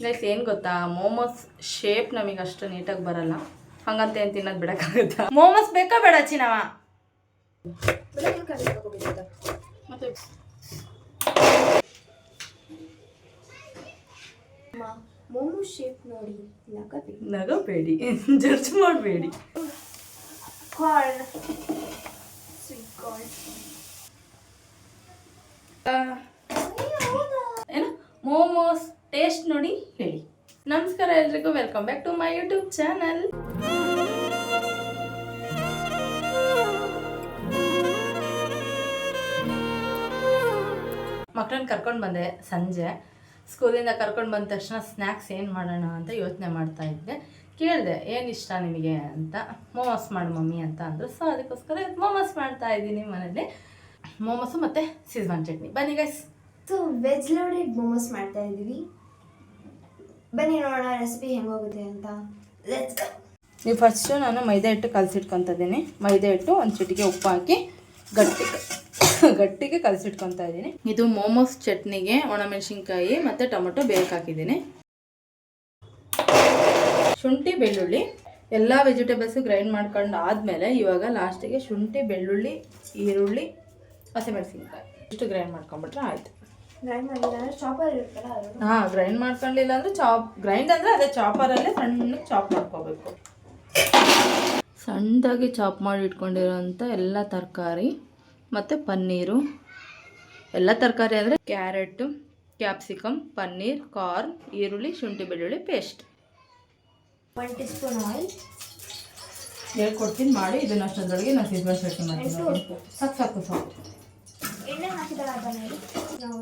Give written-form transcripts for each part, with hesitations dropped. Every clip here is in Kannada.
ಗೈಸ್ ಏನು ಗೊತ್ತಾ, ಮೋಮೋಸ್ ಶೇಪ್ ನಮಗೆ ಅಷ್ಟು ನೀಟಾಗಿ ಬರಲ್ಲ, ಹಂಗಂತ ಏನು ತಿನ್ನೋದು ಬಿಡಕ್ಕಾಗುತ್ತಾ? ಮೋಮೋಸ್ ಬೇಕಾ ಬೇಡ ಚಿನ್ನವ? ಮತ್ತೆ ಮೋಮೋಸ್ ಶೇಪ್ ನೋಡಿ ನಗಬೇಡಿ, ಜಡ್ಜ್ ಮಾಡಬೇಡಿ. Corn, sweet corn. ಏನು ಮೋಮೋಸ್ ಟೇಸ್ಟ್ ನೋಡಿ ಹೇಳಿ. ನಮಸ್ಕಾರ ಎಲ್ರಿಗೂ, welcome back to my YouTube channel. ಮಕ್ಕಳನ್ನ ಕರ್ಕೊಂಡು ಬಂದೆ ಸಂಜೆ ಸ್ಕೂಲಿಂದ. ಕರ್ಕೊಂಡು ಬಂದ ತಕ್ಷಣ ಸ್ನ್ಯಾಕ್ಸ್ ಏನು ಮಾಡೋಣ ಅಂತ ಯೋಚನೆ ಮಾಡ್ತಾ ಇದ್ದೆ. ಕೇಳಿದೆ ಏನು ಇಷ್ಟ ನಿಮಗೆ ಅಂತ. ಮೋಮೋಸ್ ಮಾಡು ಮಮ್ಮಿ ಅಂತ ಅಂದರು. ಸೊ ಅದಕ್ಕೋಸ್ಕರ ಮೋಮೋಸ್ ಮಾಡ್ತಾ ಇದ್ದೀನಿ ಮನೇಲಿ. ಮೋಮೋಸು ಮತ್ತು ಸೀಜ್ವಾನ್ ಚಟ್ನಿ. ಬನ್ನಿ guys. So veg loaded momos ಮಾಡ್ತಾ ಇದ್ದೀವಿ. ಬನ್ನಿ ನೋಡೋಣ ರೆಸಿಪಿ ಹೆಂಗೆ ಹೋಗುತ್ತೆ ಅಂತ. Let's go. ನೀವು ಫಸ್ಟು ನಾನು ಮೈದಾ ಹಿಟ್ಟು ಕಲಸಿಟ್ಕೊತಾ ಇದ್ದೀನಿ. ಮೈದಾ ಹಿಟ್ಟು ಒಂದು ಚಿಟಿಕೆ ಉಪ್ಪು ಹಾಕಿ ಗಟ್ಟಿಗೆ ಕಲಸಿಟ್ಕೊತಾ ಇದ್ದೀನಿ. ಇದು ಮೋಮೋಸ್ ಚಟ್ನಿಗೆ ಒಣಮೆಣಸಿನ್ಕಾಯಿ ಮತ್ತು ಟೊಮೊಟೊ ಬೇಯಕ್ಕೆ ಹಾಕಿದ್ದೀನಿ. ಶುಂಠಿ ಬೆಳ್ಳುಳ್ಳಿ ಎಲ್ಲ ವೆಜಿಟೇಬಲ್ಸು ಗ್ರೈಂಡ್ ಮಾಡ್ಕೊಂಡು ಆದಮೇಲೆ ಇವಾಗ ಲಾಸ್ಟಿಗೆ ಶುಂಠಿ ಬೆಳ್ಳುಳ್ಳಿ ಈರುಳ್ಳಿ ಹಸಿಮೆಣಸಿನ್ಕಾಯಿ ಇಷ್ಟು ಗ್ರೈಂಡ್ ಮಾಡ್ಕೊಂಬಿಟ್ರೆ ಆಯಿತು. ಗ್ರೈಂಡ್ ಮಾಡಿಲ್ಲ ಅಂದರೆ ಚಾಪರ್ ಇರುತ್ತಲ್ಲ ಅದು. ಹಾಂ, ಗ್ರೈಂಡ್ ಮಾಡ್ಕೊಂಡಿಲ್ಲ ಅಂದರೆ ಗ್ರೈಂಡ್ ಅಂದರೆ ಅದೇ ಚಾಪರಲ್ಲೇ ಸಣ್ಣಗೆ ಚಾಪ್ ಮಾಡ್ಕೋಬೇಕು. ಸಣ್ಣದಾಗಿ ಚಾಪ್ ಮಾಡಿ ಇಟ್ಕೊಂಡಿರೋಂಥ ಎಲ್ಲ ತರಕಾರಿ ಮತ್ತು ಪನ್ನೀರು. ಎಲ್ಲ ತರಕಾರಿ ಅಂದರೆ ಕ್ಯಾರೆಟು, ಕ್ಯಾಪ್ಸಿಕಮ್, ಪನ್ನೀರ್, ಕಾರ್ನ್, ಈರುಳ್ಳಿ, ಶುಂಠಿ ಬೆಳ್ಳುಳ್ಳಿ ಪೇಸ್ಟ್. 1 ಟೀ ಸ್ಪೂನ್ ಆಯಿಲ್ ಹೇಳ್ಕೊಡ್ತೀನಿ ಮಾಡಿ. ಇದನ್ನ ಅಷ್ಟೊಂದೊಳಗೆ ನಾನು ಸೀಜ್ವಾನ್ ಚಟ್ನಿ ಮಾಡ್ತೀನಿ. ಸಾಕು. ಎಣ್ಣೆ ಹಾಕಿದಾದ್ಮೇಲೆ ನಾವು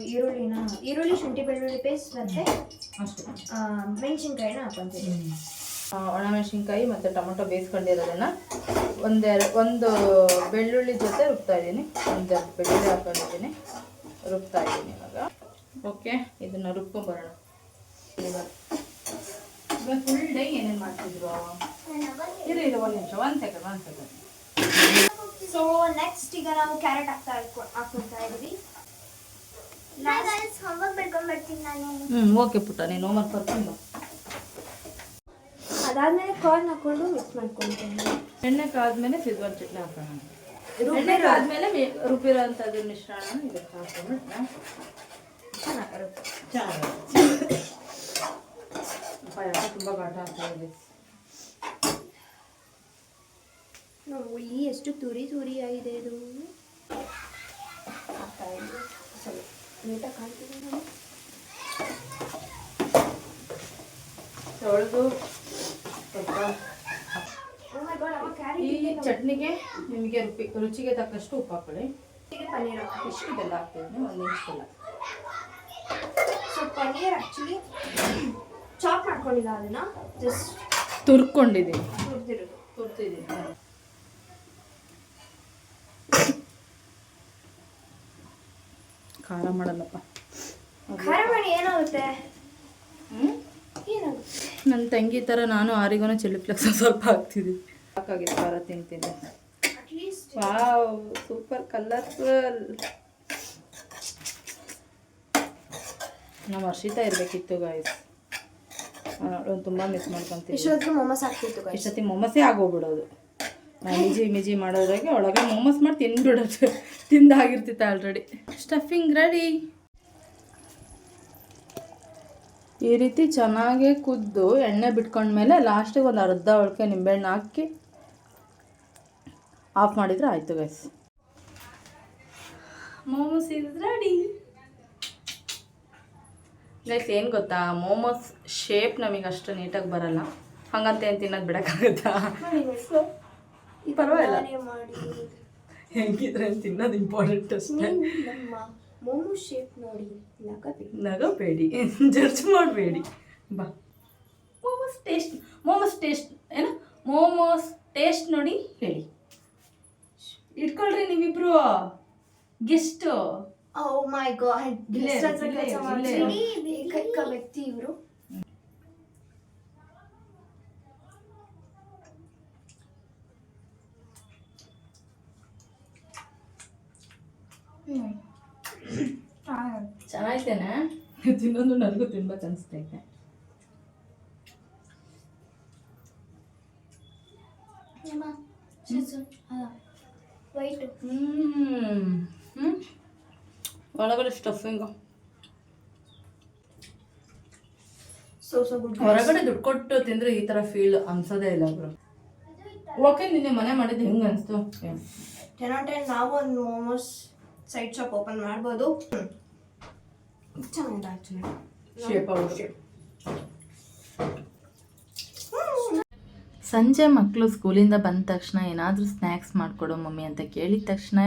ಈರುಳ್ಳಿ, ಶುಂಠಿ ಬೆಳ್ಳುಳ್ಳಿ ಪೇಸ್ಟ್ ಮತ್ತು ಅಷ್ಟೇ ಮೆಣಸಿನ್ಕಾಯಿನ ಹಾಕೊತೀವಿ. ಒಣಮೆಣಸಿನ್ಕಾಯಿ ಮತ್ತು ಟೊಮೊಟೊ ಬೇಯಿಸ್ಕೊಂಡಿರೋದನ್ನು ಒಂದು ಬೆಳ್ಳುಳ್ಳಿ ಜೊತೆ ರುಬ್ತಾ ಇದ್ದೀನಿ. ಒಂದು ಬೆಳ್ಳುಳ್ಳಿ ಹಾಕೊಂಡಿದ್ದೀನಿ, ರುಬ್ತಾ ಇದ್ದೀನಿ ಇವಾಗ. ಓಕೆ, ಇದನ್ನು ರುಬ್ಕೊಂಬರೋಣ. ಇವಾಗ ಫುಲ್ ಡೇ ಏನೇನು ಮಾಡ್ತಿದ್ರು? ಇದು ಒಂದು ನಿಮಿಷ, ಒಂದು ಸೆಕೆಂಡ್. ಸೊ ನೆಕ್ಸ್ಟ್ ಈಗ ನಾವು ಕ್ಯಾರೆಟ್ ಹಾಕ್ಕೊಳ್ತಾ ಇದ್ದೀವಿ. ಹೋಮ್ವರ್ಕ್ ಬರ್ಕೊಂಡ್ಬರ್ತೀನಿ ನಾನು. ಓಕೆ ಪುಟ್ಟ, ನೀನು ಹೋಮ್ವರ್ಕ್ ಬರ್ಕೊಂಡು. ಅದಾದ್ಮೇಲೆ ಕಾರ್ನ್ ಹಾಕೊಂಡು ಮಿಕ್ಸ್ ಮಾಡ್ಕೊಳ್ತೀನಿ. ಎಣ್ಣೆ ಕಾದ್ಮೇಲೆ ಸೀಜ್ವಾನ್ ಚಟ್ನಿ ಹಾಕೋಣ. ಎಣ್ಣೆ ಕಾದ್ಮೇಲೆ ರುಬ್ಬಿರೋ ಅಂಥದ್ದು ಮಿಶ್ರಣ ಇದಕ್ಕೆ ಹಾಕೊಂಡ್ಬಿಟ್ರೆ ಚೆನ್ನಾಗಿರುತ್ತೆ. ತುಂಬ ಘಾಟ ಆಗ್ತಾ ಇದೆ. ಇಲ್ಲಿ ಎಷ್ಟು ತುರಿ ಆಗಿದೆ ಇದು. ನೀಟಾಗಿ ಕಾಣ್ತಿದೆ ನಾನು ತೊಳೆದು ಈ ಚಟ್ನಿಗೆ ನಿಮಗೆ ರುಚಿಗೆ ತಕ್ಕಷ್ಟು ಉಪ್ಪು ಹಾಕೊಳ್ಳಿ. ಪನ್ನೀರ್ ಇಷ್ಟು ಬೆಲ್ಲ ಹಾಕ್ತಿದ್ದೀನಿ, ಒಂದು ಇಂಚ್ ಬೆಲ್ಲ. ಸೊ ಪನ್ನೀರ್ ಆ್ಯಕ್ಚುಲಿ ಚಾಪ್ ಮಾಡ್ಕೊಂಡಿಲ್ಲ, ಅದನ್ನು ಜಸ್ಟ್ ತುರ್ಕೊಂಡಿದ್ದೀನಿ. ತುರ್ತಿದ್ದೀನಿ. ಖಾರ ಮಾಡಲ್ಲಪ್ಪ. ಖಾರ ಮಾಡಿ ಏನಾಗುತ್ತೆ? ನನ್ನ ತಂಗಿ ಥರ ನಾನು ಆರಿಗೋನ ಚಿಲ್ಲಿ ಫ್ಲೆಕ್ಸ್ ಸ್ವಲ್ಪ ಹಾಕ್ತಿದ್ದೀನಿ. ಸಾಕಾಗಿದೆ ಖಾರ ತಿಂತೀನಿ. Wow, super colourful. ನಾವು ಹರ್ಷಿತಾ ಇರಬೇಕಿತ್ತು ಗಾಯ್ಸ್. ತುಂಬ ಮಿಸ್ ಮಾಡ್ಕೊತೀವಿ. ಇಷ್ಟೊತ್ತಿಗೆ ಮೊಮೋಸ್ ಆಗ್ತಿತ್ತು. ಇಷ್ಟೊತ್ತಿ ಮೊಮೋಸೇ ಆಗೋಗ್ಬಿಡೋದು. ಮಿಜಿ ಮಾಡೋದ್ರಾಗೆ ಒಳಗೆ ಮೊಮೋಸ್ ಮಾಡಿ ತಿಂದ್ಬಿಡೋದು. ತಿಂದಾಗಿರ್ತಿತ್ತು ಆಲ್ರೆಡಿ. Stuffing ready. ಈ ರೀತಿ ಚೆನ್ನಾಗಿ ಕುದ್ದು ಎಣ್ಣೆ ಬಿಟ್ಕೊಂಡ್ಮೇಲೆ ಲಾಸ್ಟಿಗೆ ಒಂದು ಅರ್ಧ ಒಳಕೆ ನಿಂಬೆಹಣ್ಣು ಹಾಕಿ ಆಫ್ ಮಾಡಿದರೆ ಆಯಿತು guys. Momos is ready. Guys ಏನು ಗೊತ್ತಾ, ಮೋಮೋಸ್ ಶೇಪ್ ನಮಗೆ ಅಷ್ಟು ನೀಟಾಗಿ ಬರಲ್ಲ, ಹಂಗಂತ ಏನು ತಿನ್ನೋದು ಬಿಡೋಕ್ಕಾಗುತ್ತಾ? ಪರವಾಗಿಲ್ಲ, ಹೆಂಗಿದ್ರೆ ತಿನ್ನೋದು ಇಂಪಾರ್ಟೆಂಟ್ ಅಷ್ಟೇ. ಮೋಮೋಸ್ ಶೇಪ್ ನೋಡಿ ನಗಬೇಡಿ, ಜಡ್ಜ್ ಮಾಡಬೇಡಿ. ಬಾ, ಮೋಮೋಸ್ ಟೇಸ್ಟ್ ನೋಡಿ ಹೇಳಿ. ಇಟ್ಕೊಳ್ರಿ ನೀವಿಬ್ರು ಗೆಸ್ಟು. ಓ ಮೈ ಗಾಡ್, ವ್ಯಕ್ತಿ ಇವರು. ಚೆನ್ನಾಯ್ತೇನೆ. ತಿನ್ನೋದು ನನಗೂ ತಿನ್ಬೇಕು ಅನಿಸ್ತೈತೆ. ವೈಟು. ಒಳಗಡೆ ಸ್ಟಫಿಂಗು ಸೊ ಗುಡ್. ಹೊರಗಡೆ ದುಡ್ಡು ಕೊಟ್ಟು ತಿಂದರೆ ಈ ಥರ ಫೀಲ್ ಅನ್ಸೋದೇ ಇಲ್ಲ ಬ್ರೋ. ಓಕೆ, ನಿನ್ನೆ ಮನೆ ಮಾಡಿದ್ದು ಹೆಂಗೆ ಅನಿಸ್ತು? 10 on 10. ನಾವು ಒಂದು ಮೋಮೋಸ್ ಸೈಡ್ ಶಾಪ್ ಓಪನ್ ಮಾಡ್ಬೋದು. ಚೆನ್ನಾಗಿದೆ ಆ್ಯಕ್ಚುಲಿ. ಶೇಪ್ ಆಗುತ್ತೆ. ಸಂಜೆ ಮಕ್ಕಳು ಸ್ಕೂಲಿಂದ ಬಂದ ತಕ್ಷಣ ಏನಾದರೂ ಸ್ನ್ಯಾಕ್ಸ್ ಮಾಡಿಕೊಡು ಮಮ್ಮಿ ಅಂತ ಕೇಳಿದ ತಕ್ಷಣ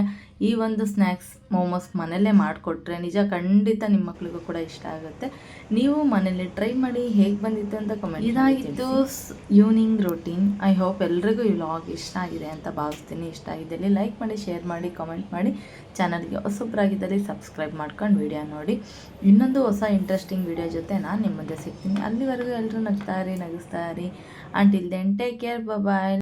ಈ ಒಂದು ಸ್ನ್ಯಾಕ್ಸ್ ಮೋಮೋಸ್ ಮನೆಯಲ್ಲೇ ಮಾಡಿಕೊಟ್ರೆ ನಿಜ ಖಂಡಿತ ನಿಮ್ಮ ಮಕ್ಳಿಗೂ ಕೂಡ ಇಷ್ಟ ಆಗುತ್ತೆ. ನೀವು ಮನೇಲಿ ಟ್ರೈ ಮಾಡಿ ಹೇಗೆ ಬಂದಿತ್ತು ಅಂತ ಕಮೆಂಟ್. ಇದಾಗಿತ್ತು ಈವ್ನಿಂಗ್ ರೂಟೀನ್. ಐ ಹೋಪ್ ಎಲ್ರಿಗೂ ಈ ವ್ಲಾಗ್ ಇಷ್ಟ ಆಗಿದೆ ಅಂತ ಭಾವಿಸ್ತೀನಿ. ಇಷ್ಟ ಆಗಿದ್ದಲ್ಲಿ ಲೈಕ್ ಮಾಡಿ, ಶೇರ್ ಮಾಡಿ, ಕಮೆಂಟ್ ಮಾಡಿ. ಚಾನಲ್ಗೆ ಹೊಸಬ್ರಾಗಿದ್ದಲ್ಲಿ ಸಬ್ಸ್ಕ್ರೈಬ್ ಮಾಡ್ಕೊಂಡು ವಿಡಿಯೋ ನೋಡಿ. ಇನ್ನೊಂದು ಹೊಸ ಇಂಟ್ರೆಸ್ಟಿಂಗ್ ವಿಡಿಯೋ ಜೊತೆ ನಾನು ನಿಮ್ಮ ಮುಂದೆ ಸಿಗ್ತೀನಿ. ಅಲ್ಲಿವರೆಗೂ ಎಲ್ಲರೂ ನಗ್ತಾ ಇರಿ, ನಗಿಸ್ತಾ ಇರಿ. Until then, take care. Bye-bye.